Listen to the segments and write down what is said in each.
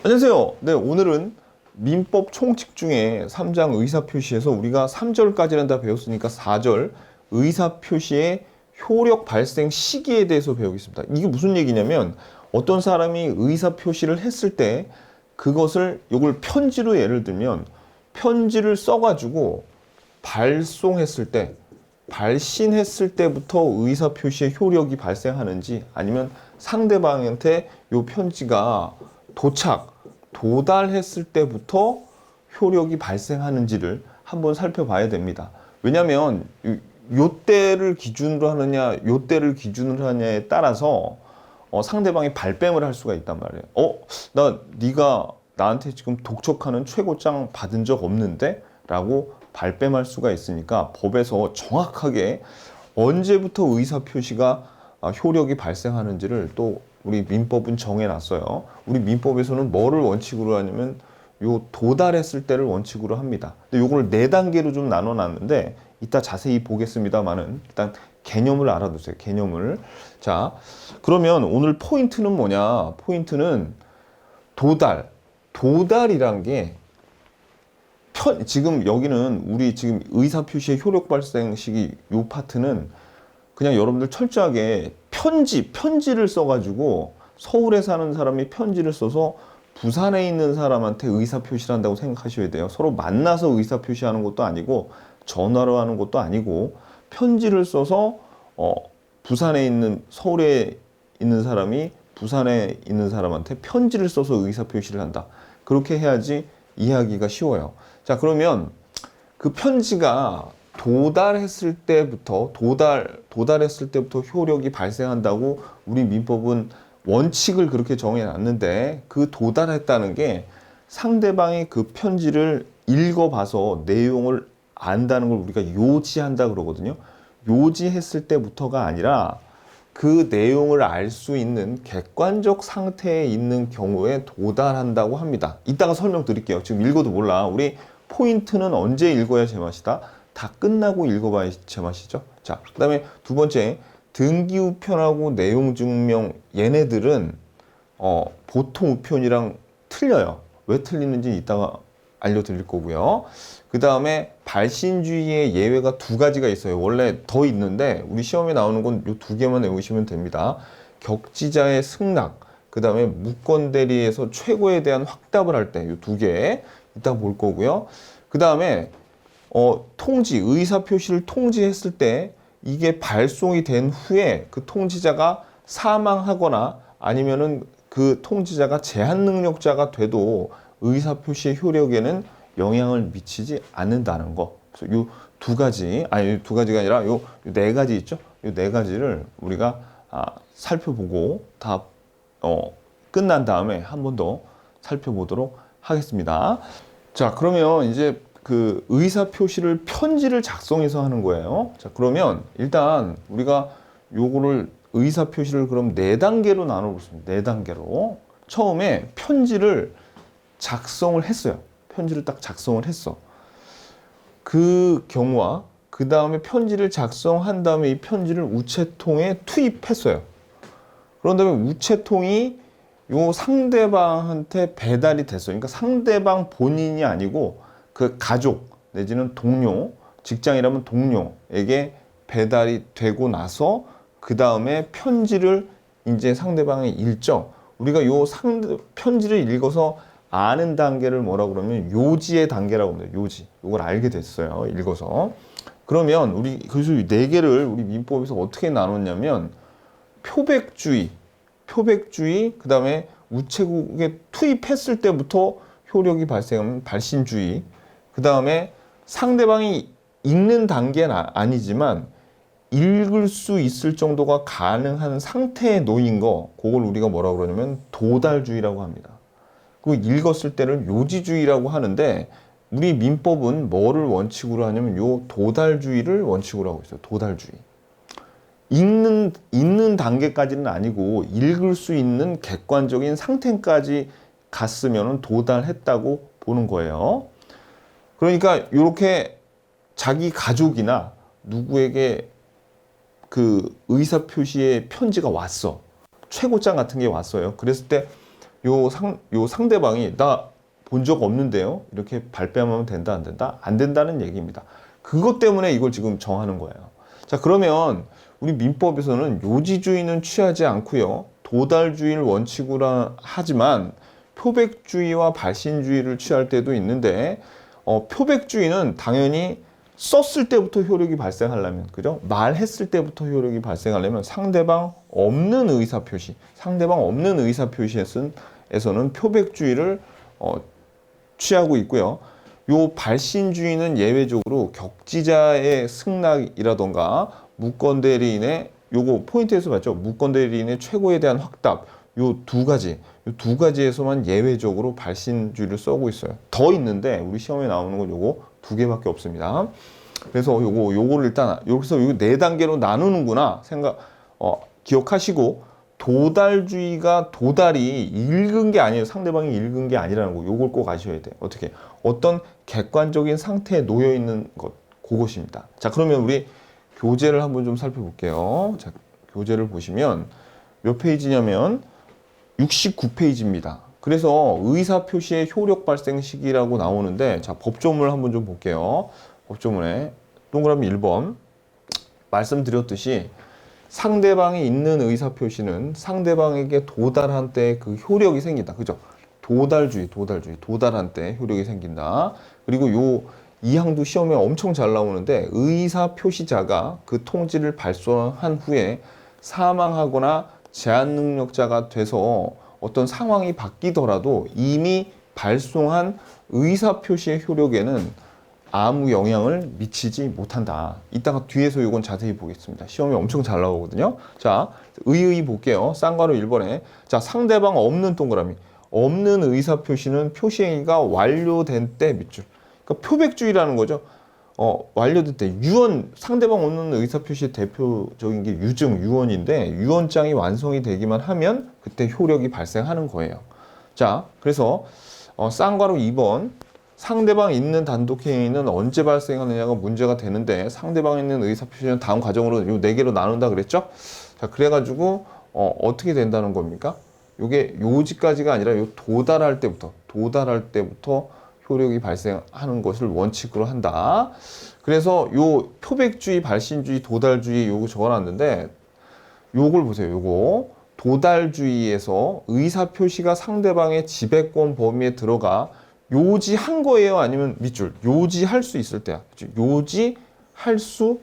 안녕하세요. 네, 오늘은 민법 총칙 중에 3장 의사표시에서 우리가 3절까지는 다 배웠으니까 4절 의사표시의 효력 발생 시기에 대해서 배우겠습니다. 이게 무슨 얘기냐면 어떤 사람이 의사표시를 했을 때 그것을 요걸 편지로 예를 들면 편지를 써가지고 발송했을 때 발신했을 때부터 의사표시의 효력이 발생하는지 아니면 상대방한테 요 편지가 도달했을 때부터 효력이 발생하는지를 한번 살펴봐야 됩니다. 왜냐하면 요 때를 기준으로 하느냐, 요 때를 기준으로 하느냐에 따라서 상대방이 발뺌을 할 수가 있단 말이에요. 네가 나한테 지금 독촉하는 최고장 받은 적 없는데? 라고 발뺌할 수가 있으니까 법에서 정확하게 언제부터 의사표시가 효력이 발생하는지를 또 우리 민법은 정해놨어요. 우리 민법에서는 뭐를 원칙으로 하냐면 요 도달했을 때를 원칙으로 합니다. 근데 요걸 4단계로 좀 나눠놨는데 이따 자세히 보겠습니다만은 일단 개념을 알아두세요. 개념을. 자, 그러면 오늘 포인트는 뭐냐? 포인트는 도달이란 게 지금 여기는 우리 지금 의사표시의 효력 발생 시기 요 파트는 그냥 여러분들 철저하게 편지를 써가지고 서울에 사는 사람이 편지를 써서 부산에 있는 사람한테 의사표시를 한다고 생각하셔야 돼요. 서로 만나서 의사표시하는 것도 아니고 전화로 하는 것도 아니고 편지를 써서 서울에 있는 사람이 부산에 있는 사람한테 편지를 써서 의사표시를 한다. 그렇게 해야지 이해하기가 쉬워요. 자, 그러면 그 편지가 도달했을 때부터 효력이 발생한다고 우리 민법은 원칙을 그렇게 정해놨는데 그 도달했다는 게 상대방이 그 편지를 읽어봐서 내용을 안다는 걸 우리가 요지한다 그러거든요. 요지했을 때부터가 아니라 그 내용을 알 수 있는 객관적 상태에 있는 경우에 도달한다고 합니다. 이따가 설명드릴게요. 지금 읽어도 몰라. 우리 포인트는 언제 읽어야 제맛이다? 다 끝나고 읽어봐야 제맛이죠. 자, 그 다음에 두 번째, 등기우편하고 내용증명 얘네들은 보통 우편이랑 틀려요. 왜 틀리는지 이따가 알려드릴 거고요. 그 다음에 발신주의의 예외가 2가지가 있어요. 원래 더 있는데 우리 시험에 나오는 건 이 2개만 외우시면 됩니다. 격지자의 승낙, 그 다음에 무권대리에서 최고에 대한 확답을 할 때 이 2개 이따 볼 거고요. 그 다음에 의사표시를 통지했을 때 이게 발송이 된 후에 그 통지자가 사망하거나 아니면은 그 통지자가 제한 능력자가 돼도 의사표시의 효력에는 영향을 미치지 않는다는 거. 그래서 요 2가지가 아니라 요 4가지 있죠? 요 4가지를 우리가 살펴보고 다 끝난 다음에 한 번 더 살펴보도록 하겠습니다. 자, 그러면 이제 그 의사표시를 편지를 작성해서 하는 거예요. 자, 그러면 일단 우리가 요거를 의사표시를 그럼 4단계로 나눠보겠습니다. 4단계로. 처음에 편지를 작성을 했어요. 편지를 딱 작성을 했어. 그 경우와 그 다음에 편지를 작성한 다음에 이 편지를 우체통에 투입했어요. 그런 다음에 우체통이 요 상대방한테 배달이 됐어요. 그러니까 상대방 본인이 아니고 그 가족 내지는 동료, 직장이라면 동료에게 배달이 되고 나서 그 다음에 편지를 이제 상대방이 읽죠. 우리가 편지를 읽어서 아는 단계를 뭐라고 그러면 요지의 단계라고 합니다. 요지. 이걸 알게 됐어요. 읽어서. 그러면 그래서 이 4개를 우리 민법에서 어떻게 나눴냐면 표백주의, 그 다음에 우체국에 투입했을 때부터 효력이 발생하면 발신주의, 그 다음에 상대방이 읽는 단계는 아니지만 읽을 수 있을 정도가 가능한 상태에 놓인 거, 그걸 우리가 뭐라고 그러냐면 도달주의라고 합니다. 그 읽었을 때를 요지주의라고 하는데 우리 민법은 뭐를 원칙으로 하냐면 요 도달주의를 원칙으로 하고 있어요. 도달주의. 읽는 단계까지는 아니고 읽을 수 있는 객관적인 상태까지 갔으면 도달했다고 보는 거예요. 그러니까 이렇게 자기 가족이나 누구에게 그 의사표시의 편지가 왔어. 최고장 같은 게 왔어요. 그랬을 때 요 상대방이 나 본 적 없는데요. 이렇게 발뺌하면 된다, 안 된다? 안 된다는 얘기입니다. 그것 때문에 이걸 지금 정하는 거예요. 자, 그러면 우리 민법에서는 요지주의는 취하지 않고요. 도달주의를 원칙으로 하지만 표백주의와 발신주의를 취할 때도 있는데 표백주의는 당연히 썼을 때부터 효력이 발생하려면, 그죠? 말했을 때부터 효력이 발생하려면 상대방 없는 의사표시, 상대방 없는 의사표시에서는 표백주의를 취하고 있고요. 요 발신주의는 예외적으로 격지자의 승낙이라던가 무권 대리인의 요거 포인트에서 봤죠? 무권 대리인의 최고에 대한 확답, 요 두 가지에서만 예외적으로 발신주의를 써고 있어요. 더 있는데 우리 시험에 나오는 건 요거 두 개밖에 없습니다. 그래서 요거를 일단 여기서 요 네 단계로 나누는구나 기억하시고, 도달주의가 도달이 읽은 게 아니에요. 상대방이 읽은 게 아니라는 거. 요걸 꼭 아셔야 돼요. 어떻게? 어떤 객관적인 상태에 놓여 있는 것, 그것입니다. 자, 그러면 우리 교재를 한번 좀 살펴볼게요. 자, 교재를 보시면 몇 페이지냐면 69페이지입니다. 그래서 의사표시의 효력 발생 시기라고 나오는데, 자, 법조문을 한번 좀 볼게요. 법조문에 동그라미 1번 말씀드렸듯이 상대방이 있는 의사표시는 상대방에게 도달한 때 그 효력이 생긴다. 그죠? 도달한 때 효력이 생긴다. 그리고 이 항도 시험에 엄청 잘 나오는데, 의사표시자가 그 통지를 발송한 후에 사망하거나 제한 능력자가 돼서 어떤 상황이 바뀌더라도 이미 발송한 의사표시의 효력에는 아무 영향을 미치지 못한다. 이따가 뒤에서 이건 자세히 보겠습니다. 시험에 엄청 잘 나오거든요. 자, 의의 볼게요. 쌍괄호 1번에. 자, 상대방 없는 동그라미. 없는 의사표시는 표시행위가 완료된 때 밑줄. 그러니까 표백주의라는 거죠. 완료될 때 상대방 없는 의사표시의 대표적인 게 유언인데, 유언장이 완성이 되기만 하면 그때 효력이 발생하는 거예요. 자, 그래서 쌍괄호 2번. 상대방 있는 단독행위는 언제 발생하느냐가 문제가 되는데, 상대방 있는 의사표시는 다음 과정으로 요 네 개로 나눈다 그랬죠? 자, 그래가지고 어떻게 된다는 겁니까? 요게 요지까지가 아니라 요 도달할 때부터 효력이 발생하는 것을 원칙으로 한다. 그래서 요 표백주의, 발신주의, 도달주의 요거 적어놨는데, 요걸 보세요. 요거 도달주의에서 의사표시가 상대방의 지배권 범위에 들어가 요지한 거예요? 아니면 밑줄 요지할 수 있을 때야? 요지할 수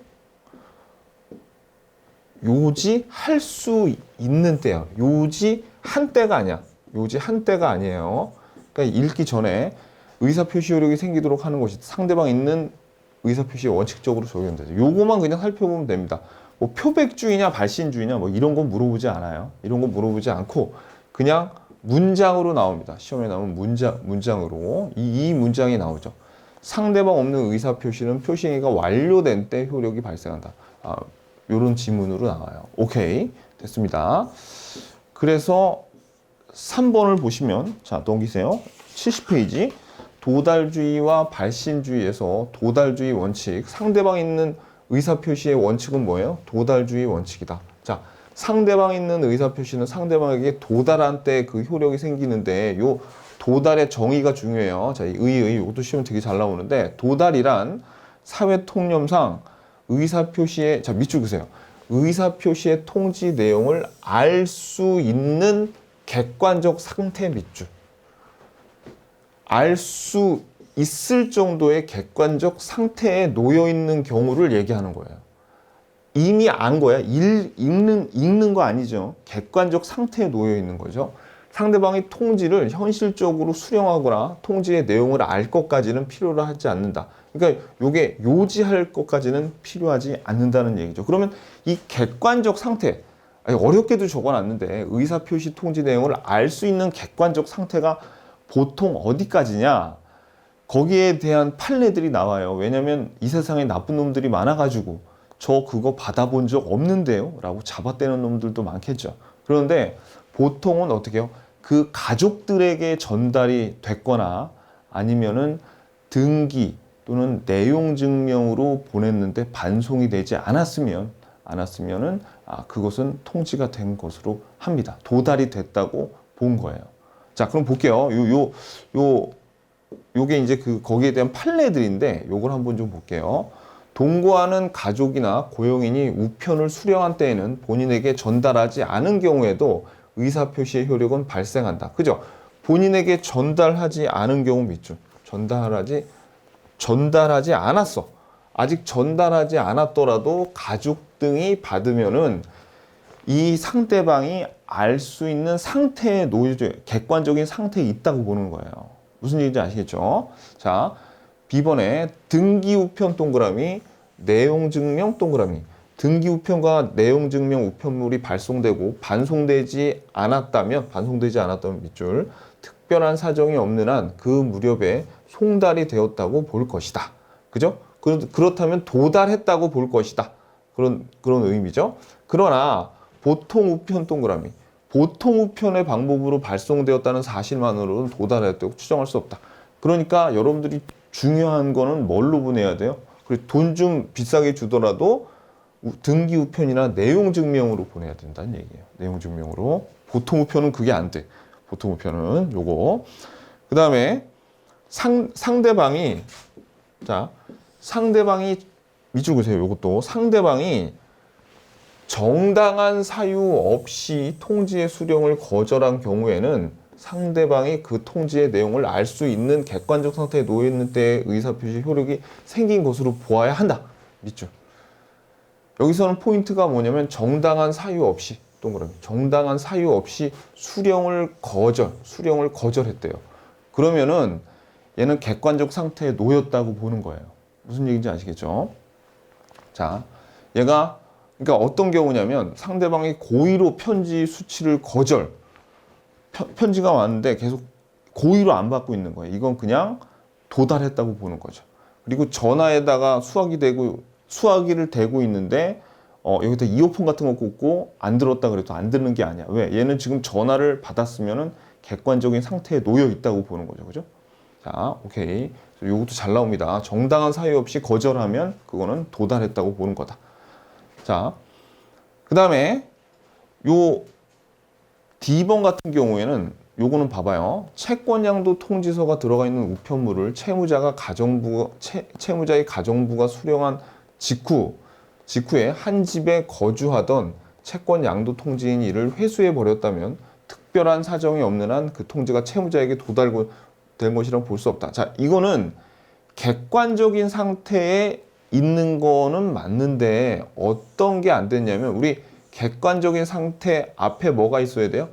있는 때야. 요지한 때가 아니야. 요지한 때가 아니에요. 그러니까 읽기 전에 의사표시 효력이 생기도록 하는 것이 상대방 있는 의사표시에 원칙적으로 적용되죠. 요거만 그냥 살펴보면 됩니다. 뭐 표백주의냐 발신주의냐 뭐 이런 건 물어보지 않아요. 이런 건 물어보지 않고 그냥 문장으로 나옵니다. 시험에 나오면 문장으로 이 문장이 나오죠. 상대방 없는 의사표시는 표시행위가 완료된 때 효력이 발생한다. 요런 지문으로 나와요. 오케이, 됐습니다. 그래서 3번을 보시면, 자, 넘기세요. 70페이지. 도달주의와 발신주의에서 도달주의 원칙, 상대방 있는 의사표시의 원칙은 뭐예요? 도달주의 원칙이다. 자, 상대방 있는 의사표시는 상대방에게 도달한 때 그 효력이 생기는데, 요 도달의 정의가 중요해요. 자, 이것도 시험 되게 잘 나오는데, 도달이란 사회 통념상 의사표시의, 자, 밑줄 그세요. 의사표시의 통지 내용을 알 수 있는 객관적 상태 밑줄. 알 수 있을 정도의 객관적 상태에 놓여 있는 경우를 얘기하는 거예요. 이미 안 거야. 읽는 거 아니죠. 객관적 상태에 놓여 있는 거죠. 상대방이 통지를 현실적으로 수령하거나 통지의 내용을 알 것까지는 필요로 하지 않는다. 그러니까 이게 요지할 것까지는 필요하지 않는다는 얘기죠. 그러면 이 객관적 상태, 어렵게도 적어놨는데 의사표시 통지 내용을 알 수 있는 객관적 상태가 보통 어디까지냐? 거기에 대한 판례들이 나와요. 왜냐면 이 세상에 나쁜 놈들이 많아가지고 저 그거 받아본 적 없는데요? 라고 잡아떼는 놈들도 많겠죠. 그런데 보통은 어떻게 해요? 그 가족들에게 전달이 됐거나 아니면은 등기 또는 내용 증명으로 보냈는데 반송이 되지 않았으면은 그것은 통지가 된 것으로 합니다. 도달이 됐다고 본 거예요. 자, 그럼 볼게요. 요게 이제 거기에 대한 판례들인데 요걸 한번 좀 볼게요. 동거하는 가족이나 고용인이 우편을 수령한 때에는 본인에게 전달하지 않은 경우에도 의사표시의 효력은 발생한다. 그죠? 본인에게 전달하지 않은 경우 밑줄. 전달하지 않았어. 아직 전달하지 않았더라도 가족 등이 받으면은 이 상대방이 알 수 있는 상태에 객관적인 상태에 있다고 보는 거예요. 무슨 얘기인지 아시겠죠? 자, B번에 등기우편 동그라미, 내용증명 동그라미. 등기우편과 내용증명 우편물이 발송되고 반송되지 않았다면 밑줄. 특별한 사정이 없는 한 그 무렵에 송달이 되었다고 볼 것이다. 그죠? 그렇다면 도달했다고 볼 것이다. 그런 의미죠. 그러나 보통 우편 동그라미. 보통 우편의 방법으로 발송되었다는 사실만으로는 도달했다고 추정할 수 없다. 그러니까 여러분들이 중요한 거는 뭘로 보내야 돼요? 돈 좀 비싸게 주더라도 등기 우편이나 내용 증명으로 보내야 된다는 얘기예요. 내용 증명으로. 보통 우편은 그게 안 돼. 보통 우편은 요거. 그 다음에 상대방이 밑줄 그세요. 요것도 상대방이 정당한 사유 없이 통지의 수령을 거절한 경우에는 상대방이 그 통지의 내용을 알 수 있는 객관적 상태에 놓여 있는 때의 의사표시 효력이 생긴 것으로 보아야 한다. 밑줄. 여기서는 포인트가 뭐냐면 정당한 사유 없이 동그라미. 정당한 사유 없이 수령을 거절했대요. 그러면은 얘는 객관적 상태에 놓였다고 보는 거예요. 무슨 얘기인지 아시겠죠? 자, 얘가 그러니까 어떤 경우냐면 상대방이 고의로 편지 수치를 거절. 편지가 왔는데 계속 고의로 안 받고 있는 거예요. 이건 그냥 도달했다고 보는 거죠. 그리고 전화에다가 수화기를 대고 있는데 여기다 이어폰 같은 거 꽂고 안 들었다 그래도 안 듣는 게 아니야. 왜? 얘는 지금 전화를 받았으면은 객관적인 상태에 놓여 있다고 보는 거죠. 그죠? 자, 오케이. 요것도 잘 나옵니다. 정당한 사유 없이 거절하면 그거는 도달했다고 보는 거다. 자, 그 다음에 요 D번 같은 경우에는 요거는 봐봐요. 채권양도 통지서가 들어가 있는 우편물을 채무자의 가정부가 수령한 직후에 한 집에 거주하던 채권양도 통지인 이를 회수해 버렸다면 특별한 사정이 없는 한 그 통지가 채무자에게 도달된 것이라고 볼 수 없다. 자, 이거는 객관적인 상태에 있는 거는 맞는데 어떤 게 안 됐냐면 우리 객관적인 상태 앞에 뭐가 있어야 돼요?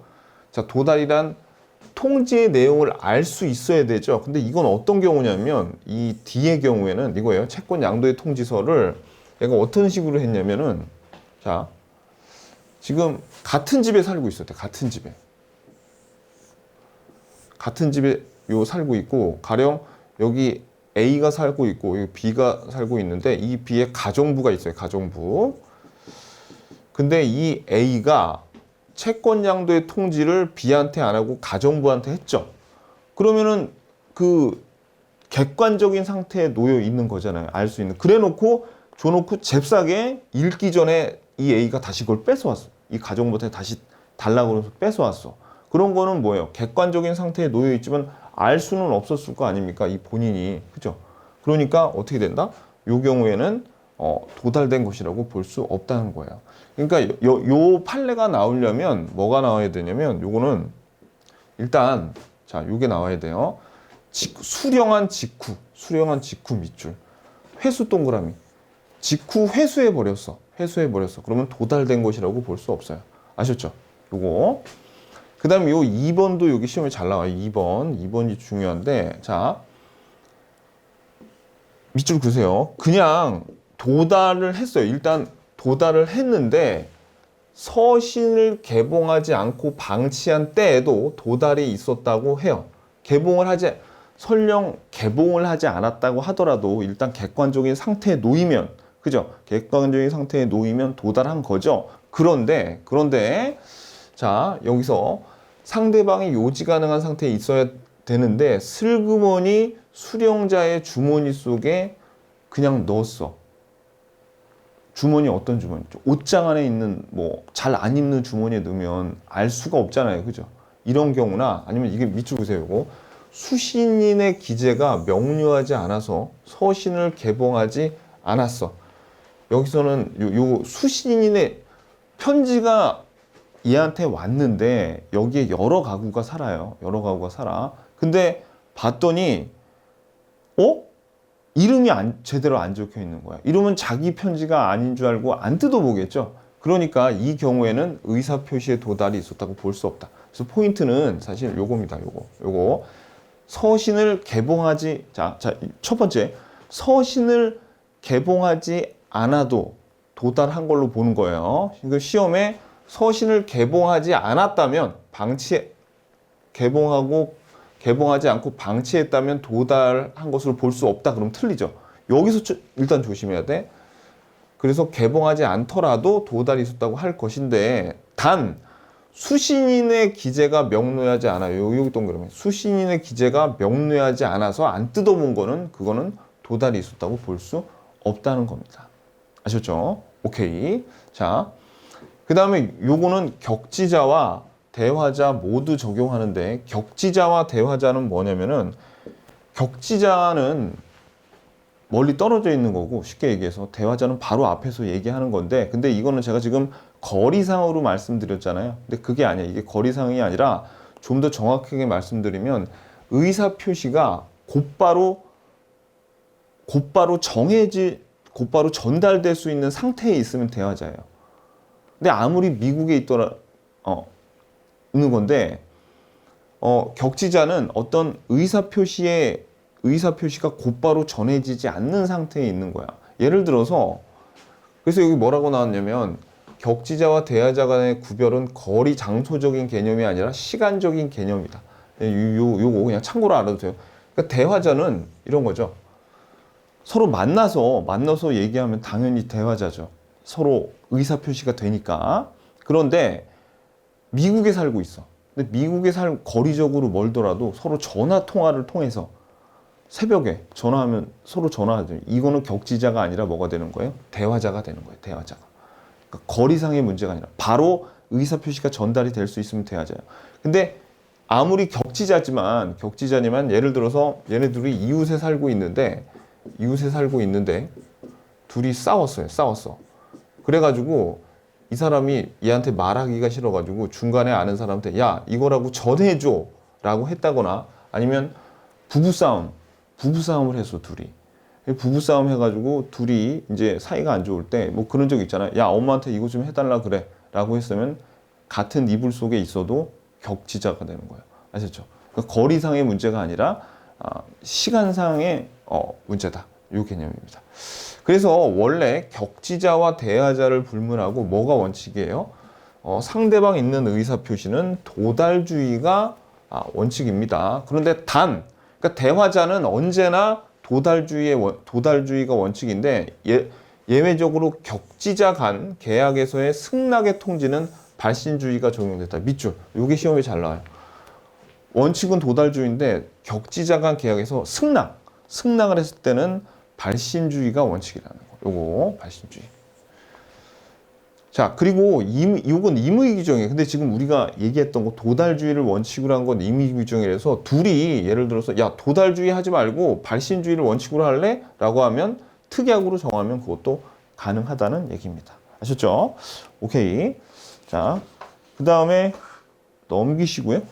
자, 도달이란 통지의 내용을 알 수 있어야 되죠. 근데 이건 어떤 경우냐면 이 D의 경우에는 이거예요. 채권 양도의 통지서를 얘가 어떤 식으로 했냐면은 자, 지금 같은 집에 살고 있어요. 같은 집에 살고 있고 가령 여기 A가 살고 있고 여기 B가 살고 있는데 이 B에 가정부가 있어요. 가정부. 근데 이 A가 채권 양도의 통지를 B한테 안 하고 가정부한테 했죠. 그러면은 그 객관적인 상태에 놓여 있는 거잖아요. 알 수 있는. 그래놓고 줘놓고 잽싸게 읽기 전에 이 A가 다시 그걸 뺏어왔어. 이 가정부한테 다시 달라고 해서 뺏어왔어. 그런 거는 뭐예요? 객관적인 상태에 놓여 있지만 알 수는 없었을 거 아닙니까? 이 본인이. 그죠? 그러니까 어떻게 된다? 요 경우에는 도달된 것이라고 볼 수 없다는 거예요. 그러니까 요 판례가 나오려면 뭐가 나와야 되냐면 요거는 일단 자, 요게 나와야 돼요. 수령한 직후 밑줄. 회수 동그라미. 직후 회수해 버렸어. 그러면 도달된 것이라고 볼 수 없어요. 아셨죠? 요거. 그다음에 요 2번도 여기 시험에 잘 나와요. 2번이 중요한데 자, 밑줄 그으세요. 그냥 도달을 했어요. 일단 도달을 했는데 서신을 개봉하지 않고 방치한 때에도 도달이 있었다고 해요. 설령 개봉을 하지 않았다고 하더라도 일단 객관적인 상태에 놓이면, 그죠? 객관적인 상태에 놓이면 도달한 거죠. 그런데 자, 여기서 상대방이 요지 가능한 상태에 있어야 되는데 슬그머니 수령자의 주머니 속에 그냥 넣었어. 주머니 어떤 주머니? 옷장 안에 있는 뭐 잘 안 입는 주머니에 넣으면 알 수가 없잖아요. 그죠? 이런 경우나 아니면 이게 밑줄 보세요. 이거 수신인의 기재가 명료하지 않아서 서신을 개봉하지 않았어. 여기서는 요 수신인의 편지가 얘한테 왔는데 여기에 여러 가구가 살아요. 여러 가구가 살아. 근데 봤더니 이름이 제대로 안 적혀 있는 거야. 이러면 자기 편지가 아닌 줄 알고 안 뜯어보겠죠. 그러니까 이 경우에는 의사표시의 도달이 있었다고 볼 수 없다. 그래서 포인트는 사실 요겁니다. 요거 서신을 개봉하지 첫 번째 서신을 개봉하지 않아도 도달한 걸로 보는 거예요. 이거 시험에 서신을 개봉하지 않았다면 개봉하지 않고 방치했다면 도달한 것으로 볼 수 없다. 그럼 틀리죠. 여기서 일단 조심해야 돼. 그래서 개봉하지 않더라도 도달이 있었다고 할 것인데 단 수신인의 기재가 명료하지 않아요. 여기 동그라미. 수신인의 기재가 명료하지 않아서 안 뜯어본 거는 그거는 도달이 있었다고 볼 수 없다는 겁니다. 아셨죠? 오케이. 자, 그 다음에 요거는 격지자와 대화자 모두 적용하는데 격지자와 대화자는 뭐냐면은 격지자는 멀리 떨어져 있는 거고 쉽게 얘기해서 대화자는 바로 앞에서 얘기하는 건데 근데 이거는 제가 지금 거리상으로 말씀드렸잖아요. 근데 그게 아니야. 이게 거리상이 아니라 좀 더 정확하게 말씀드리면 의사 표시가 곧바로 전달될 수 있는 상태에 있으면 대화자예요. 근데 아무리 미국에 있는 건데 격지자는 어떤 의사 표시가 곧바로 전해지지 않는 상태에 있는 거야. 예를 들어서 그래서 여기 뭐라고 나왔냐면 격지자와 대화자 간의 구별은 거리 장소적인 개념이 아니라 시간적인 개념이다. 요거 그냥 참고로 알아도 돼요. 그러니까 대화자는 이런 거죠. 서로 만나서 얘기하면 당연히 대화자죠. 서로 의사 표시가 되니까. 그런데 미국에 살고 있어. 근데 거리적으로 멀더라도 서로 전화 통화를 통해서 새벽에 전화하면 서로 전화하죠. 이거는 격지자가 아니라 뭐가 되는 거예요? 대화자가 되는 거예요. 대화자가. 그러니까 거리상의 문제가 아니라 바로 의사표시가 전달이 될 수 있으면 대화자예요. 근데 아무리 격지자지만 예를 들어서 얘네 둘이 이웃에 살고 있는데 둘이 싸웠어. 그래가지고 이 사람이 얘한테 말하기가 싫어가지고 중간에 아는 사람한테 야 이거라고 전해줘 라고 했다거나 아니면 부부싸움을 했어. 둘이 부부싸움 해가지고 둘이 이제 사이가 안 좋을 때 뭐 그런 적 있잖아요. 야 엄마한테 이거 좀 해달라 그래 라고 했으면 같은 이불 속에 있어도 격지자가 되는 거예요. 아셨죠? 그러니까 거리상의 문제가 아니라 시간상의 문제다. 이 개념입니다. 그래서 원래 격지자와 대화자를 불문하고 뭐가 원칙이에요? 상대방 있는 의사표시는 도달주의가 원칙입니다. 그런데 그러니까 대화자는 언제나 도달주의가 원칙인데 예외적으로 격지자 간 계약에서의 승낙의 통지는 발신주의가 적용됐다. 밑줄. 이게 시험에 잘 나와요. 원칙은 도달주의인데 격지자 간 계약에서 승낙을 했을 때는 발신주의가 원칙이라는 거. 요거 발신주의. 자, 그리고 이건 임의 규정이에요. 근데 지금 우리가 얘기했던 거 도달주의를 원칙으로 한 건 임의 규정이라서 둘이 예를 들어서 야 도달주의 하지 말고 발신주의를 원칙으로 할래? 라고 하면 특약으로 정하면 그것도 가능하다는 얘기입니다. 아셨죠? 오케이. 자, 그 다음에 넘기시고요.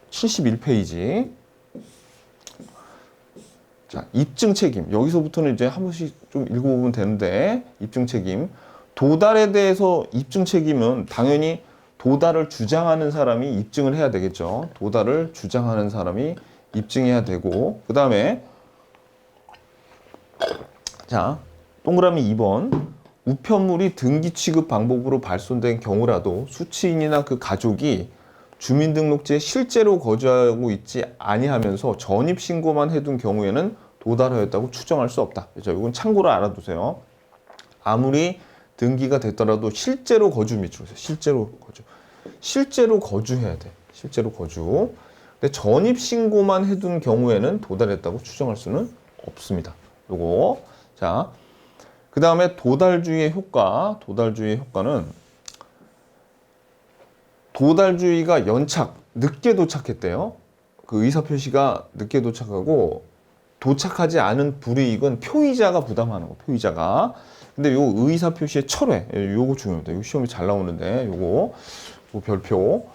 71페이지. 자, 입증 책임. 여기서부터는 이제 한 번씩 좀 읽어보면 되는데, 입증 책임. 도달에 대해서 입증 책임은 당연히 도달을 주장하는 사람이 입증을 해야 되겠죠. 도달을 주장하는 사람이 입증해야 되고, 그 다음에, 자, 동그라미 2번. 우편물이 등기 취급 방법으로 발송된 경우라도 수취인이나 그 가족이 주민등록지에 실제로 거주하고 있지 아니하면서 전입신고만 해둔 경우에는 도달하였다고 추정할 수 없다. 그렇죠? 이건 참고로 알아두세요. 아무리 등기가 됐더라도 실제로 거주 밑으로 실제로 거주해야 돼. 실제로 거주. 근데 전입신고만 해둔 경우에는 도달했다고 추정할 수는 없습니다. 요거. 자, 그 다음에 도달주의의 효과는 도달주의가 연착, 늦게 도착했대요. 그 의사표시가 늦게 도착하고 도착하지 않은 불이익은 표의자가 부담하는 거, 표의자가. 근데 요 의사표시의 철회, 요거 중요합니다. 요 시험이 잘 나오는데, 요거 별표.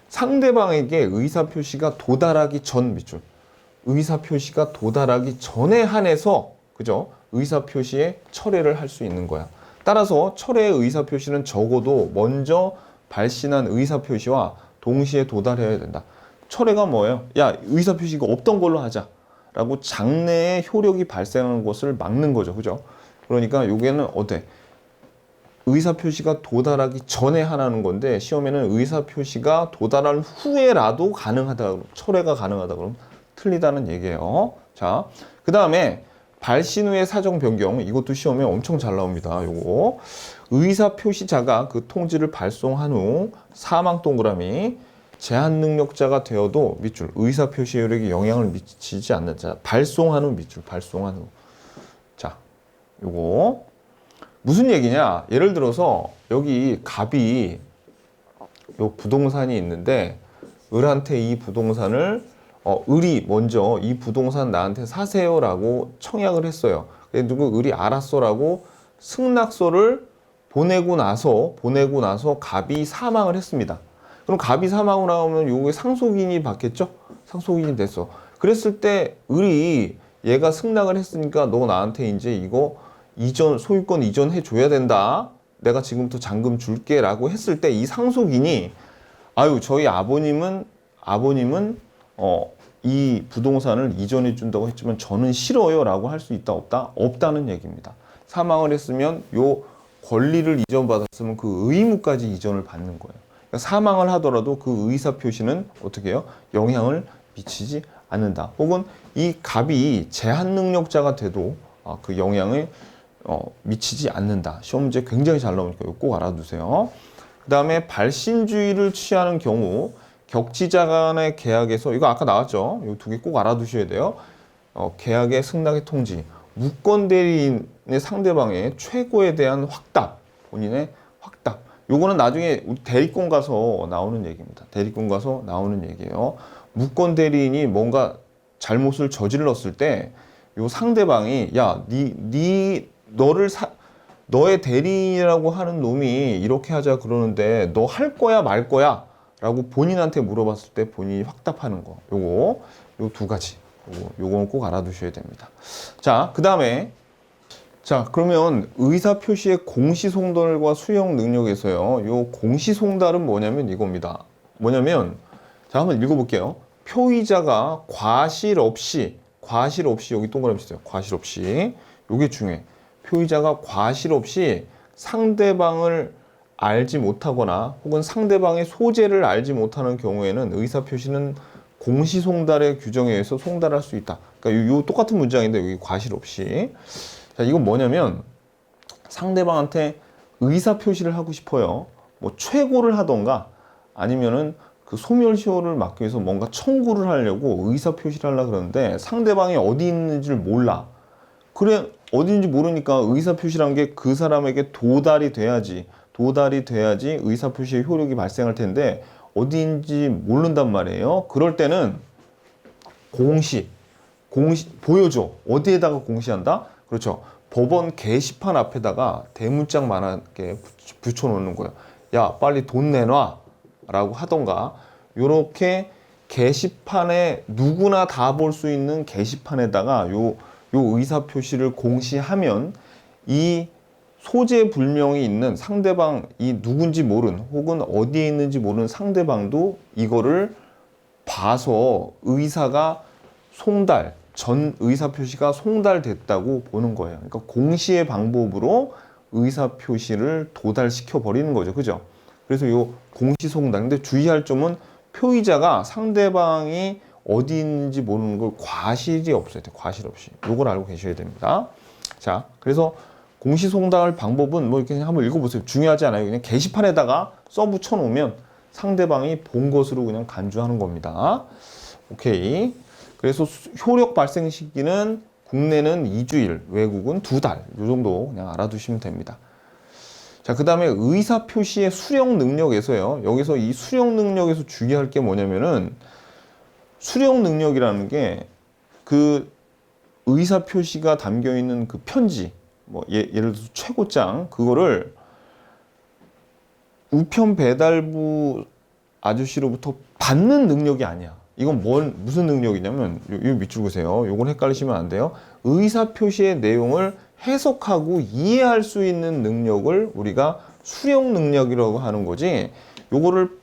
상대방에게 의사표시가 도달하기 전 밑줄. 의사표시가 도달하기 전에 한해서, 그죠? 의사표시의 철회를 할 수 있는 거야. 따라서 철회의 의사표시는 적어도 먼저 발신한 의사표시와 동시에 도달해야 된다. 철회가 뭐예요? 야, 의사표시가 없던 걸로 하자. 라고 장래에 효력이 발생하는 것을 막는 거죠. 그죠? 그러니까 요게는 어때? 의사표시가 도달하기 전에 하라는 건데, 시험에는 의사표시가 도달한 후에라도 가능하다, 철회가 가능하다 그러면 틀리다는 얘기예요. 자, 그 다음에 발신 후의 사정 변경, 이것도 시험에 엄청 잘 나옵니다. 요거 의사표시자가 그 통지를 발송한 후 사망 동그라미 제한 능력자가 되어도 밑줄 의사표시 효력에 영향을 미치지 않는 자, 발송한 후 밑줄 발송한 후. 자, 요거 무슨 얘기냐? 예를 들어서 여기 갑이 요 부동산이 있는데 을한테 이 부동산을 을이 먼저 이 부동산 나한테 사세요라고 청약을 했어요. 누구 을이 알았어라고 승낙서를 보내고 나서 갑이 사망을 했습니다. 그럼 갑이 사망을 하면 요게 상속인이 받겠죠? 상속인이 됐어. 그랬을 때 을이 얘가 승낙을 했으니까 너 나한테 이제 이거 소유권 이전해 줘야 된다. 내가 지금부터 잔금 줄게라고 했을 때 이 상속인이 아유, 저희 아버님은 이 부동산을 이전해 준다고 했지만 저는 싫어요라고 할 수 있다 없다? 없다는 얘기입니다. 사망을 했으면 요 권리를 이전받았으면 그 의무까지 이전을 받는 거예요. 그러니까 사망을 하더라도 그 의사 표시는 어떻게 해요? 영향을 미치지 않는다. 혹은 이 갑이 제한 능력자가 돼도 그 영향을 미치지 않는다. 시험 문제 굉장히 잘 나오니까 이거 꼭 알아두세요. 그 다음에 발신주의를 취하는 경우 격지자 간의 계약에서 이거 아까 나왔죠. 이 두 개 꼭 알아두셔야 돼요. 계약의 승낙의 통지, 무권 대리인의 상대방의 최고에 대한 확답, 본인의 확답. 요거는 나중에 대리권 가서 나오는 얘기입니다. 대리권 가서 나오는 얘기예요. 무권 대리인이 뭔가 잘못을 저질렀을 때 요 상대방이 야, 너의 대리인이라고 하는 놈이 이렇게 하자 그러는데 너 할 거야 말 거야? 라고 본인한테 물어봤을 때 본인이 확답하는 거. 요 두 가지. 요거는 꼭 알아두셔야 됩니다. 자, 그 다음에 자, 그러면 의사표시의 공시송달과 수용 능력에서요. 요 공시송달은 뭐냐면 이겁니다. 뭐냐면 자, 한번 읽어볼게요. 표의자가 과실 없이 여기 동그라미 있어요. 과실 없이. 요게 중요해. 표의자가 과실 없이 상대방을 알지 못하거나 혹은 상대방의 소재를 알지 못하는 경우에는 의사표시는 공시송달의 규정에 의해서 송달할 수 있다. 그러니까 요 똑같은 문장인데 여기 과실 없이. 자, 이건 뭐냐면 상대방한테 의사표시를 하고 싶어요. 뭐 최고를 하던가 아니면은 그 소멸시효를 막기 위해서 뭔가 청구를 하려고 의사표시를 하려고 그러는데 상대방이 어디 있는지를 몰라. 그래, 어딘지 모르니까 의사표시란 게 그 사람에게 도달이 돼야지 의사표시의 효력이 발생할 텐데 어디인지 모른단 말이에요. 그럴 때는 공시 보여줘. 어디에다가 공시한다? 그렇죠. 법원 게시판 앞에다가 대문짝만하게 붙여놓는 거예요. 야, 빨리 돈 내놔 라고 하던가. 요렇게 게시판에 누구나 다 볼 수 있는 게시판에다가 요 의사표시를 공시하면 이 소재 불명이 있는 상대방, 이 누군지 모른 혹은 어디에 있는지 모르는 상대방도 이거를 봐서 의사가 전 의사표시가 송달됐다고 보는 거예요. 그러니까 공시의 방법으로 의사표시를 도달시켜 버리는 거죠. 그죠? 그래서 요 공시송달. 근데 주의할 점은 표의자가 상대방이 어디 있는지 모르는 걸 과실이 없어야 돼요. 과실 없이. 요걸 알고 계셔야 됩니다. 자, 그래서 공시송달 방법은 뭐 이렇게 한번 읽어보세요. 중요하지 않아요. 그냥 게시판에다가 써붙여 놓으면 상대방이 본 것으로 그냥 간주하는 겁니다. 오케이. 그래서 효력 발생 시기는 국내는 2주일, 외국은 2달. 요 정도 그냥 알아두시면 됩니다. 자, 그 다음에 의사 표시의 수령 능력에서요. 여기서 이 수령 능력에서 주의할 게 뭐냐면은 수령 능력이라는 게 그 의사 표시가 담겨 있는 그 편지, 뭐 예를 들어서 최고장 그거를 우편 배달부 아저씨로부터 받는 능력이 아니야. 이건 무슨 능력이냐면 요 밑줄 보세요. 요건 헷갈리시면 안 돼요. 의사 표시의 내용을 해석하고 이해할 수 있는 능력을 우리가 수령 능력이라고 하는 거지. 요거를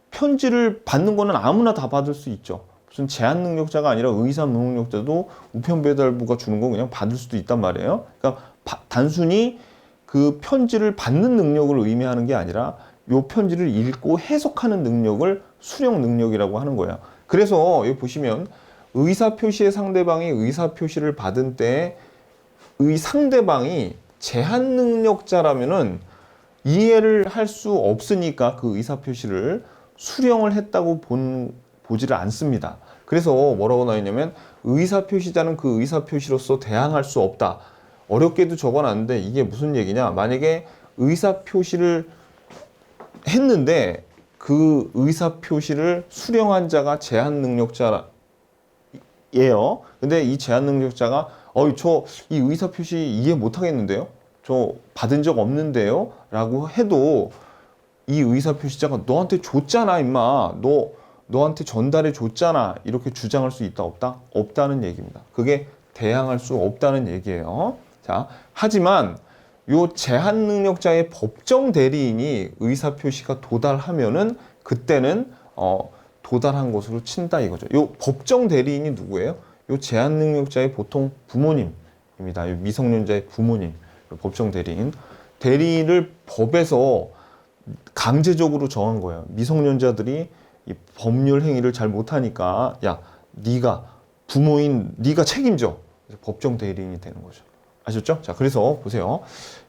편지를 받는 거는 아무나 다 받을 수 있죠. 무슨 제한 능력자가 아니라 의사 무능력자도 우편 배달부가 주는 거 그냥 받을 수도 있단 말이에요. 그러니까 단순히 그 편지를 받는 능력을 의미하는 게 아니라 요 편지를 읽고 해석하는 능력을 수령 능력이라고 하는 거예요. 그래서 여기 보시면 의사 표시의 상대방이 의사 표시를 받은 때에 의 상대방이 제한 능력자라면은 이해를 할 수 없으니까 그 의사 표시를 수령을 했다고 보지를 않습니다. 그래서 뭐라고 나와 있냐면 의사 표시자는 그 의사 표시로서 대항할 수 없다. 어렵게도 적어놨는데 이게 무슨 얘기냐? 만약에 의사 표시를 했는데 그 의사 표시를 수령한 자가 제한 능력자예요. 근데 이 제한 능력자가 저 이 의사 표시 이해 못 하겠는데요? 저 받은 적 없는데요? 라고 해도 이 의사 표시자가 너한테 줬잖아, 임마. 너한테 전달해 줬잖아. 이렇게 주장할 수 있다, 없다? 없다는 얘기입니다. 그게 대항할 수 없다는 얘기예요. 자, 하지만 요 제한 능력자의 법정 대리인이 의사 표시가 도달하면은 그때는 도달한 것으로 친다 이거죠. 요 법정 대리인이 누구예요? 요 제한 능력자의 보통 부모님입니다. 요 미성년자의 부모님, 법정 대리인. 대리인을 법에서 강제적으로 정한 거예요. 미성년자들이 이 법률 행위를 잘 못하니까 야, 네가 부모인 네가 책임져. 그래서 법정 대리인이 되는 거죠. 아셨죠? 자, 그래서 보세요.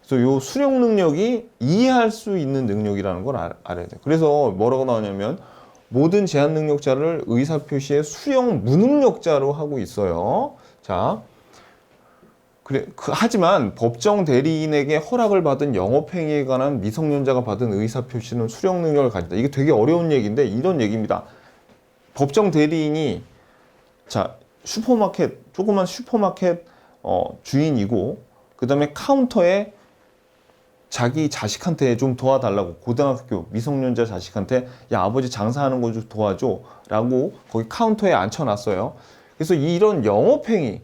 그래서 요 수령 능력이 이해할 수 있는 능력이라는 걸 알아야 돼요. 그래서 뭐라고 나오냐면 모든 제한 능력자를 의사 표시의 수령 무능력자로 하고 있어요. 자, 하지만 법정 대리인에게 허락을 받은 영업행위에 관한 미성년자가 받은 의사 표시는 수령 능력을 가진다. 이게 되게 어려운 얘기인데 이런 얘기입니다. 법정 대리인이 자, 조그만 슈퍼마켓 주인이고 그 다음에 카운터에 자기 자식한테 좀 도와달라고 고등학교 미성년자 자식한테 야 아버지 장사하는 거 좀 도와줘 라고 거기 카운터에 앉혀놨어요. 그래서 이런 영업행위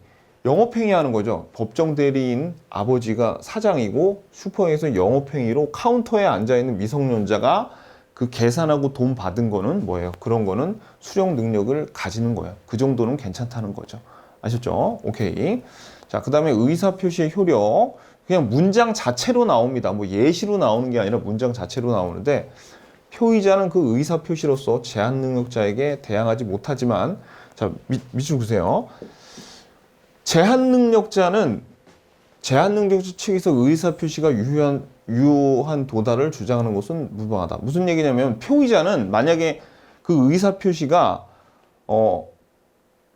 하는 거죠. 법정 대리인 아버지가 사장이고 슈퍼에서 영업행위로 카운터에 앉아있는 미성년자가 그 계산하고 돈 받은 거는 뭐예요? 그런 거는 수령 능력을 가지는 거예요. 그 정도는 괜찮다는 거죠. 아셨죠? 오케이. 자, 그 다음에 의사 표시의 효력. 그냥 문장 자체로 나옵니다. 뭐 예시로 나오는 게 아니라 문장 자체로 나오는데 표의자는 그 의사 표시로서 제한 능력자에게 대항하지 못하지만 자, 밑줄 보세요. 제한 능력자 측에서 의사 표시가 유효한 도달을 주장하는 것은 무방하다. 무슨 얘기냐면 표의자는 만약에 그 의사 표시가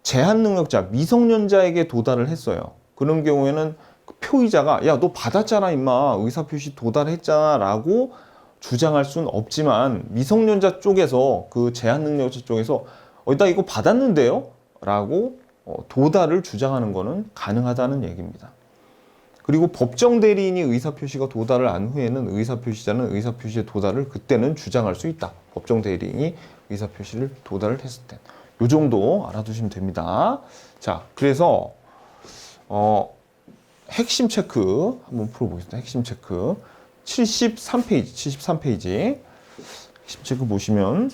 제한 능력자 미성년자에게 도달을 했어요. 그런 경우에는 표의자가 야 너 받았잖아 임마 의사 표시 도달했잖아 라고 주장할 수는 없지만 미성년자 쪽에서 그 제한 능력자 쪽에서 나 이거 받았는데요? 라고 도달을 주장하는 거는 가능하다는 얘기입니다. 그리고 법정 대리인이 의사 표시가 도달을 한 후에는 의사 표시자는 의사 표시의 도달을 그때는 주장할 수 있다. 법정 대리인이 의사 표시를 도달을 했을 때. 요 정도 알아두시면 됩니다. 자, 그래서 핵심 체크 한번 풀어보겠습니다. 핵심 체크 73페이지 핵심 체크 보시면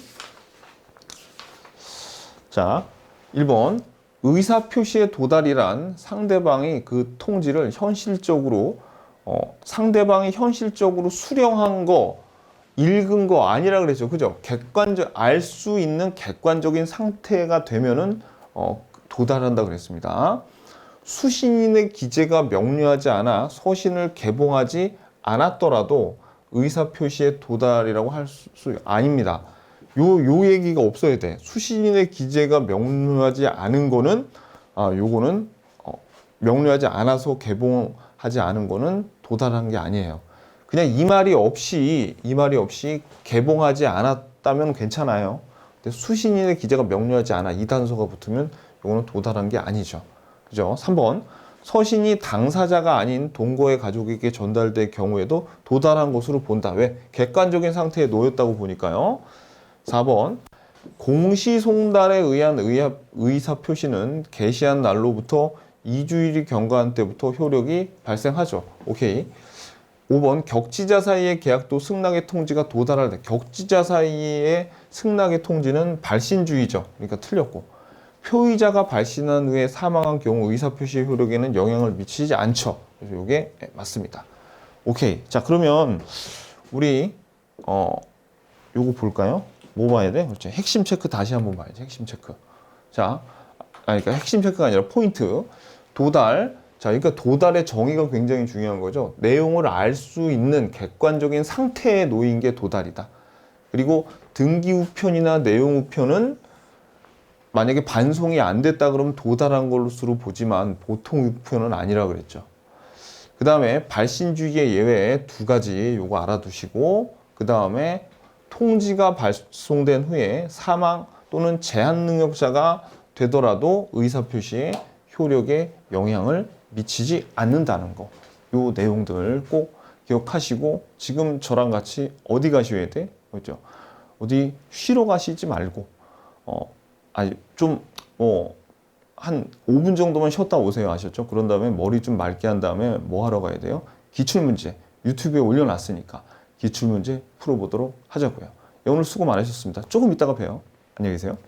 자 1번 의사 표시의 도달이란 상대방이 그 통지를 상대방이 현실적으로 수령한 거 읽은 거 아니라 그랬죠. 그죠? 알 수 있는 객관적인 상태가 되면은 도달한다 그랬습니다. 수신인의 기재가 명료하지 않아 서신을 개봉하지 않았더라도 의사 표시의 도달이라고 할 수 아닙니다. 요 얘기가 없어야 돼. 수신인의 기재가 명료하지 않은 거는 요거는 명료하지 않아서 개봉하지 않은 거는 도달한 게 아니에요. 그냥 이 말이 없이 개봉하지 않았다면 괜찮아요. 근데 수신인의 기재가 명료하지 않아 이 단서가 붙으면 이거는 도달한 게 아니죠. 그죠? 3번. 서신이 당사자가 아닌 동거의 가족에게 전달될 경우에도 도달한 것으로 본다. 왜? 객관적인 상태에 놓였다고 보니까요. 4번. 공시송달에 의한 의사표시는 게시한 날로부터 2주일이 경과한 때부터 효력이 발생하죠. 오케이. 5번. 격지자 사이의 계약도 승낙의 통지가 도달할 때. 격지자 사이의 승낙의 통지는 발신주의죠. 그러니까 틀렸고. 표의자가 발신한 후에 사망한 경우 의사표시의 효력에는 영향을 미치지 않죠. 그래서 이게 맞습니다. 오케이. 자, 그러면 우리 요거 볼까요? 뭐 봐야 돼? 그렇죠. 핵심 체크 다시 한번 봐야지. 핵심 체크. 자, 그러니까 핵심 체크가 아니라 포인트. 도달. 자, 그러니까 도달의 정의가 굉장히 중요한 거죠. 내용을 알 수 있는 객관적인 상태에 놓인 게 도달이다. 그리고 등기 우편이나 내용 우편은 만약에 반송이 안 됐다 그러면 도달한 것으로 보지만 보통 우편은 아니라 그랬죠. 그 다음에 발신주의의 예외 두 가지 요거 알아두시고, 그 다음에 통지가 발송된 후에 사망 또는 제한 능력자가 되더라도 의사표시의 효력에 영향을 미치지 않는다는 거. 요 내용들 꼭 기억하시고, 지금 저랑 같이 어디 가셔야 돼? 그죠? 어디 쉬러 가시지 말고 한 5분 정도만 쉬었다 오세요. 아셨죠? 그런 다음에 머리 좀 맑게 한 다음에 뭐 하러 가야 돼요? 기출문제 유튜브에 올려놨으니까 기출문제 풀어보도록 하자고요. 오늘 수고 많으셨습니다. 조금 이따가 봬요. 안녕히 계세요.